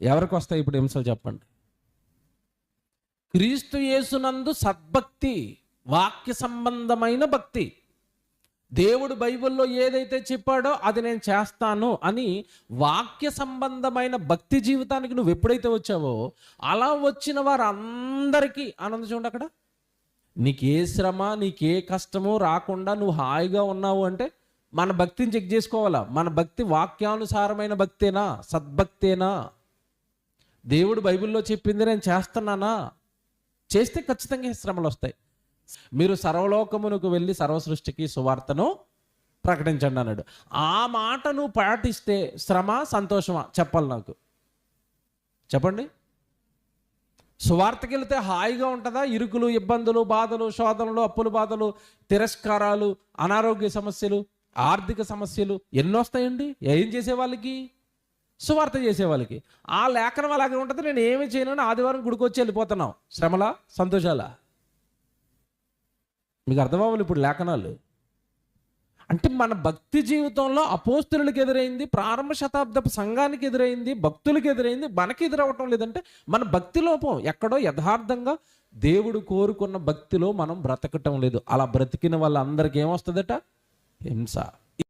ఎవరికి వస్తాయి ఇప్పుడు హింసలు చెప్పండి? క్రీస్తు యేసునందు సద్భక్తి, వాక్య సంబంధమైన భక్తి, దేవుడు బైబిల్లో ఏదైతే చెప్పాడో అది నేను చేస్తాను అని వాక్య సంబంధమైన భక్తి జీవితానికి నువ్వు ఎప్పుడైతే వచ్చావో, అలా వచ్చిన వారందరికీ ఆనందం. చూడండి, అక్కడ నీకే శ్రమ, నీకే కష్టము రాకుండా నువ్వు హాయిగా ఉన్నావు అంటే మన భక్తిని చెక్ చేసుకోవాలా. మన భక్తి వాక్యానుసారమైన భక్తేనా, సద్భక్తేనా? దేవుడు బైబిల్లో చెప్పింది నేను చేస్తున్నానా? చేస్తే ఖచ్చితంగా శ్రమలు వస్తాయి. మీరు సర్వలోకమునకు వెళ్ళి సర్వ సృష్టికి సువార్తను ప్రకటించండి అన్నాడు. ఆ మాట నువ్వు పాటిస్తే శ్రమ సంతోషమా చెప్పాలి నాకు, చెప్పండి. సువార్తకి వెళితే హాయిగా ఉంటుందా? ఇరుకులు, ఇబ్బందులు, బాధలు, శోధనలు, అప్పులు బాధలు, తిరస్కారాలు, అనారోగ్య సమస్యలు, ఆర్థిక సమస్యలు ఎన్నో వస్తాయండి. ఏం చేసే వాళ్ళకి? సువార్త చేసే వాళ్ళకి. ఆ లేఖనం అలాగే ఉంటుంది. నేను ఏమి చేయను, ఆదివారం గుడికి వచ్చి వెళ్ళిపోతున్నావు. శ్రమలా సంతోషాలా? మీకు అర్థం అవ్వాలి ఇప్పుడు లేఖనాలు. అంటే మన భక్తి జీవితంలో అపోస్తలులకు ఎదురైంది, ప్రారంభ శతాబ్దపు సంఘానికి ఎదురైంది, భక్తులకు ఎదురైంది, మనకి ఎదురవటం లేదంటే మన భక్తి లోపం. ఎక్కడో యథార్థంగా దేవుడు కోరుకున్న భక్తిలో మనం బ్రతకటం లేదు. అలా బ్రతికిన వాళ్ళందరికీ ఏమొస్తుందట? హింస.